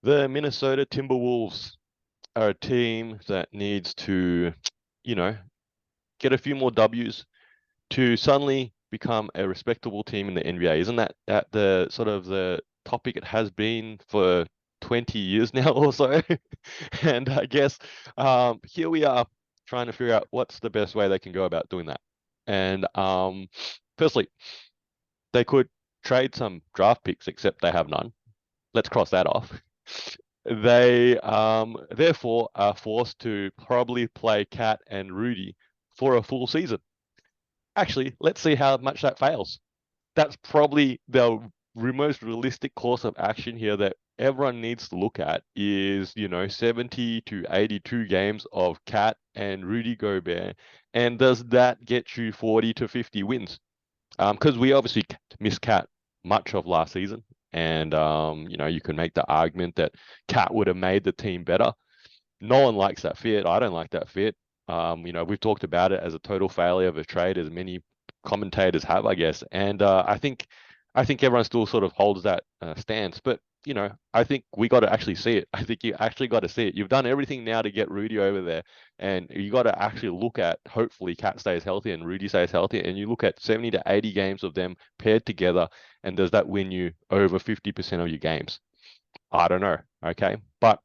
The Minnesota Timberwolves are a team that needs to, you know, get a few more W's to suddenly become a respectable team in the NBA. Isn't that the sort of the topic it has been for 20 years now or so? And I guess here we are trying to figure out what's the best way they can go about doing that. And firstly, they could trade some draft picks, except they have none. Let's cross that off. They therefore are forced to probably play Cat and Rudy for a full season. Actually, let's see how much that fails. That's probably the most realistic course of action here that everyone needs to look at is, 70 to 82 games of Cat and Rudy Gobert. And does that get you 40 to 50 wins? Because we obviously missed Cat much of last season. And, you can make the argument that Cat would have made the team better. No one likes that fit. I don't like that fit. We've talked about it as a total failure of a trade, as many commentators have, I guess. And I think everyone still sort of holds that stance. But I think we got to actually see it. I think you actually got to see it. You've done everything now to get Rudy over there, and you got to actually look at. Hopefully, Cat stays healthy and Rudy stays healthy, and you look at 70 to 80 games of them paired together, and does that win you over 50% of your games? I don't know. Okay. But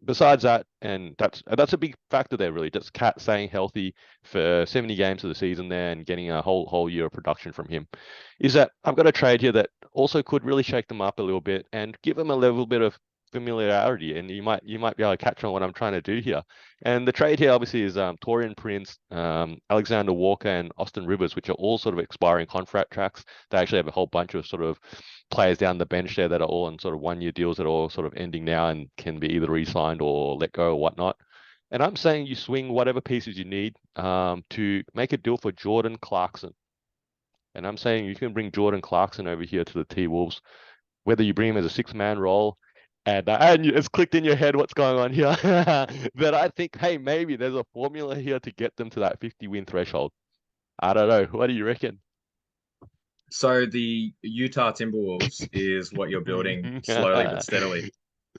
besides that, and that's a big factor there, really. Just Cat staying healthy for 70 games of the season there and getting a whole year of production from him. Is that I've got a trade here that also could really shake them up a little bit and give them a little bit of familiarity, and you might be able to catch on what I'm trying to do here. And the trade here obviously is Torian Prince, Alexander Walker, and Austin Rivers, which are all sort of expiring contract tracks. They actually have a whole bunch of sort of players down the bench there that are all on sort of 1 year deals that are all sort of ending now and can be either re-signed or let go or whatnot. And I'm saying you swing whatever pieces you need to make a deal for Jordan Clarkson. And I'm saying you can bring Jordan Clarkson over here to the T-Wolves, whether you bring him as a six-man role, and it's clicked in your head what's going on here. That I think, hey, maybe there's a formula here to get them to that 50 win threshold. I don't know. What do you reckon? So the Utah Timberwolves is what you're building slowly but steadily.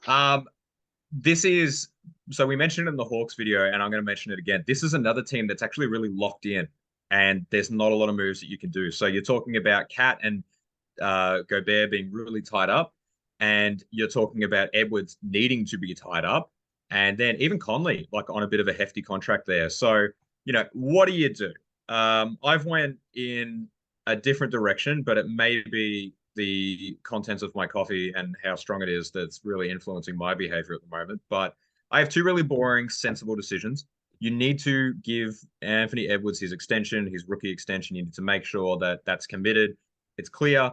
Um, this is so we mentioned it in the Hawks video, and I'm going to mention it again. This is another team that's actually really locked in, and there's not a lot of moves that you can do. So you're talking about Cat and Gobert being really tied up, and you're talking about Edwards needing to be tied up, and then even Conley like on a bit of a hefty contract there. So what do you do? I've went in a different direction, but it may be the contents of my coffee and how strong it is that's really influencing my behavior at the moment. But I have two really boring, sensible decisions. You need to give Anthony Edwards his extension, his rookie extension. You need to make sure that that's committed. It's clear.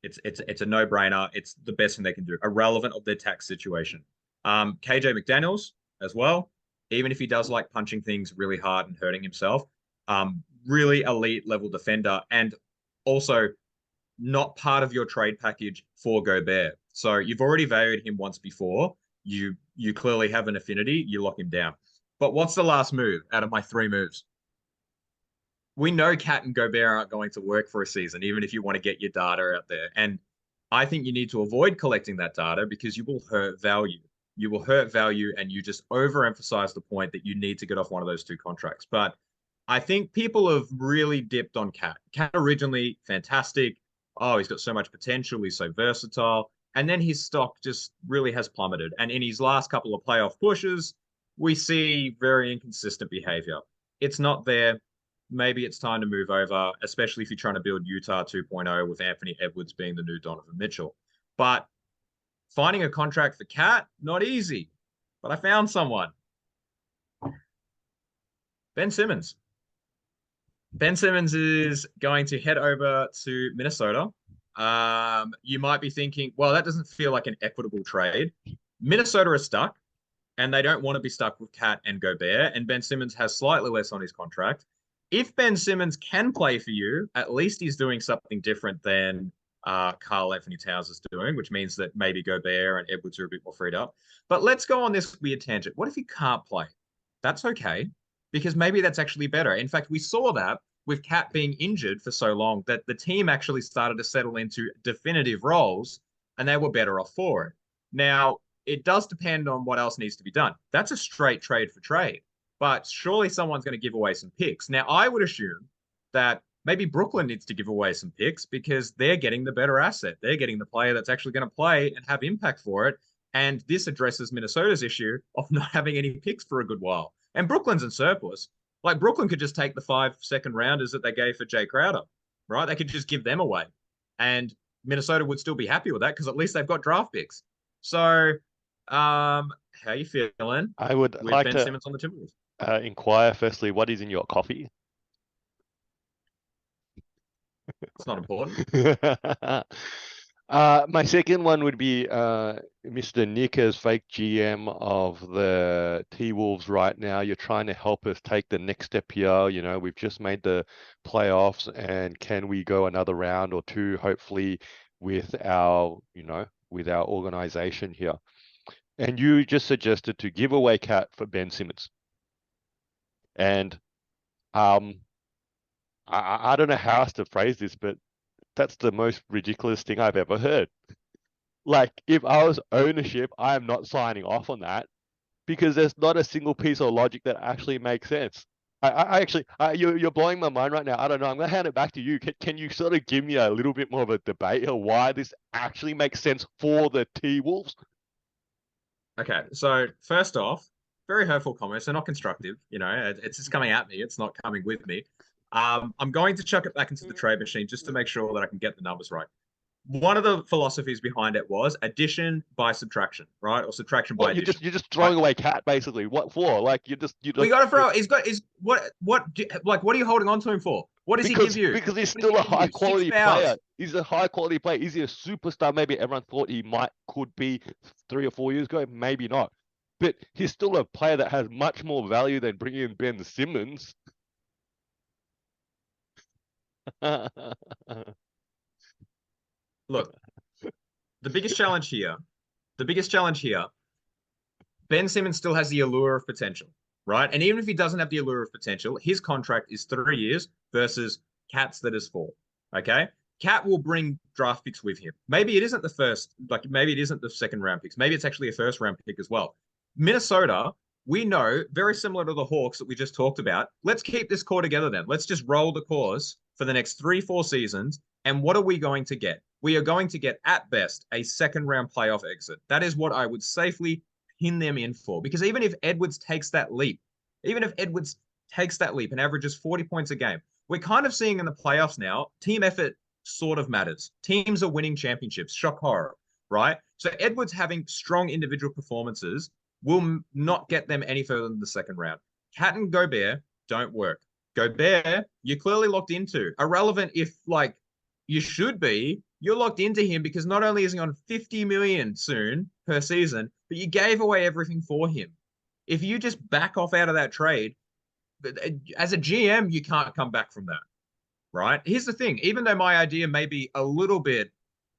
It's a no-brainer. It's the best thing they can do, irrelevant of their tax situation. KJ McDaniels as well, even if he does like punching things really hard and hurting himself, really elite level defender, and also not part of your trade package for Gobert. So you've already valued him once before. You clearly have an affinity. You lock him down. But what's the last move out of my three moves? We know Cat and Gobert aren't going to work for a season, even if you want to get your data out there. And I think you need to avoid collecting that data because you will hurt value. You will hurt value, and you just overemphasize the point that you need to get off one of those two contracts. But I think people have really dipped on Cat. Cat originally fantastic. Oh, he's got so much potential. He's so versatile. And then his stock just really has plummeted. And in his last couple of playoff pushes, we see very inconsistent behavior. It's not there. Maybe it's time to move over, especially if you're trying to build Utah 2.0 with Anthony Edwards being the new Donovan Mitchell. But finding a contract for Cat, not easy. But I found someone. Ben Simmons. Ben Simmons is going to head over to Minnesota. You might be thinking, well, that doesn't feel like an equitable trade. Minnesota are stuck, and they don't want to be stuck with Cat and Gobert, and Ben Simmons has slightly less on his contract. If Ben Simmons can play for you, at least he's doing something different than Carl Anthony Towns is doing, which means that maybe Gobert and Edwards are a bit more freed up. But let's go on this weird tangent. What if he can't play? That's okay, because maybe that's actually better. In fact, we saw that with Cat being injured for so long that the team actually started to settle into definitive roles, and they were better off for it. Now, it does depend on what else needs to be done. That's a straight trade for trade, but surely someone's going to give away some picks. Now, I would assume that maybe Brooklyn needs to give away some picks because they're getting the better asset. They're getting the player that's actually going to play and have impact for it. And this addresses Minnesota's issue of not having any picks for a good while. And Brooklyn's in surplus. Like Brooklyn could just take the 5 second rounders that they gave for Jay Crowder, right? They could just give them away. And Minnesota would still be happy with that because at least they've got draft picks. So, how you feeling I would with like Ben to Simmons on the Timberwolves? inquire firstly, what is in your coffee? It's not important. My second one would be Mr. Nick as fake GM of the T-Wolves right now. You're trying to help us take the next step here. You know, we've just made the playoffs, and can we go another round or two, hopefully, with our, with our organization here? And you just suggested to give away Cat for Ben Simmons. And I don't know how else to phrase this, but that's the most ridiculous thing I've ever heard. Like, if I was ownership, I am not signing off on that because there's not a single piece of logic that actually makes sense. You're blowing my mind right now. I don't know. I'm gonna hand it back to you. Can you sort of give me a little bit more of a debate of why this actually makes sense for the T-Wolves? Okay, so first off, very hurtful comments. They're not constructive. It's just coming at me. It's not coming with me. I'm going to chuck it back into the trade machine just to make sure that I can get the numbers right. One of the philosophies behind it was addition by subtraction, right? Or subtraction by What addition. you're just Right? throwing away Cat basically. What for? Like you We just got to throw. He's got. Is what are you holding on to him for? What does he give you? because he's What does still he a give high you? Six quality player. fouls. He's a high quality player. Is he a superstar? Maybe everyone thought he could be 3 or 4 years ago. Maybe not. But he's still a player that has much more value than bringing in Ben Simmons. Look, the biggest challenge here. The biggest challenge here. Ben Simmons still has the allure of potential, right? And even if he doesn't have the allure of potential, his contract is 3 years versus Cat's that is 4. Okay. Cat will bring draft picks with him. Maybe it isn't the first, like maybe it isn't the second round picks. Maybe it's actually a first round pick as well. Minnesota, we know, very similar to the Hawks that we just talked about. Let's keep this core together then. Let's just roll the course for the next 3-4 seasons. And what are we going to get? We are going to get, at best, a second round playoff exit. That is what I would safely pin them in for. Because even if Edwards takes that leap, and averages 40 points a game, we're kind of seeing in the playoffs now, team effort sort of matters. Teams are winning championships. Shock horror, right? So Edwards having strong individual performances will not get them any further than the second round. Cat and Gobert don't work. Gobert, you're clearly locked into. Irrelevant if like you should be, you're locked into him because not only is he on 50 million soon per season, but you gave away everything for him. If you just back off out of that trade, as a GM, you can't come back from that, right? Here's the thing, even though my idea may be a little bit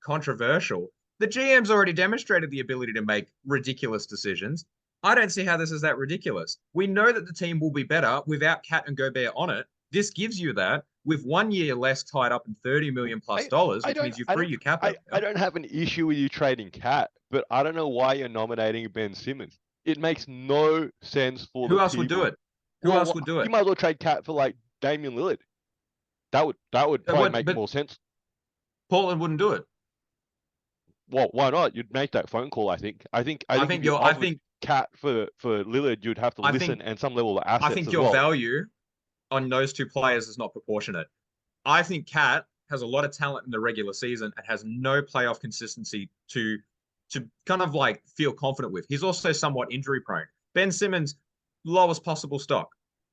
controversial, the GM's already demonstrated the ability to make ridiculous decisions. I don't see how this is that ridiculous. We know that the team will be better without Cat and Gobert on it. This gives you that with 1 year less tied up in $30 million plus dollars, which means you free your cap. I don't have an issue with you trading Cat, but I don't know why you're nominating Ben Simmons. It makes no sense for Who the else would do people. it? Who else would do You it? might as well trade Cat for like Damian Lillard. That would probably make But more sense. Portland wouldn't do it. Well, why not? You'd make that phone call, I think. I think I if think you your I offered think Cat for Lillard, you'd have to I listen think and some level of I assets think as your well. value on those two players is not proportionate. I think Cat has a lot of talent in the regular season and has no playoff consistency to kind of like feel confident with. He's also somewhat injury prone. Ben Simmons, lowest possible stock,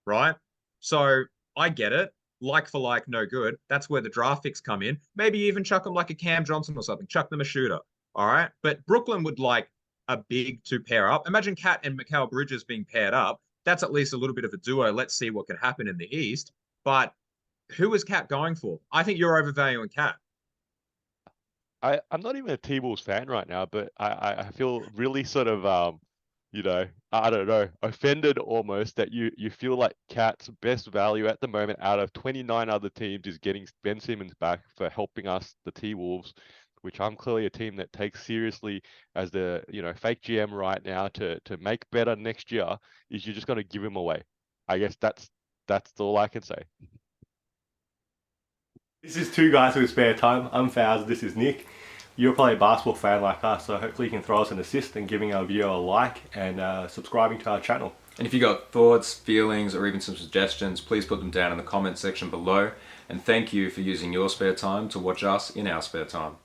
right? So I get it. Like for like, no good. That's where the draft picks come in. Maybe even chuck them like a Cam Johnson or something. Chuck them a shooter. All right. But Brooklyn would like a big to pair up. Imagine Cat and Mikal Bridges being paired up. That's at least a little bit of a duo. Let's see what can happen in the East. But who is Cat going for? I think you're overvaluing Cat. I'm not even a T-Wolves fan right now, but I feel really sort of I don't know, offended almost that you feel like Cat's best value at the moment out of 29 other teams is getting Ben Simmons back for helping us, the T-Wolves, which I'm clearly a team that takes seriously as the fake GM right now to make better next year, is you're just going to give him away. I guess that's all I can say. This is Two Guys with Spare Time. I'm Faz, this is Nick. You're probably a basketball fan like us, so hopefully you can throw us an assist and giving our video a like and subscribing to our channel. And if you got thoughts, feelings, or even some suggestions, please put them down in the comment section below. And thank you for using your spare time to watch us in our spare time.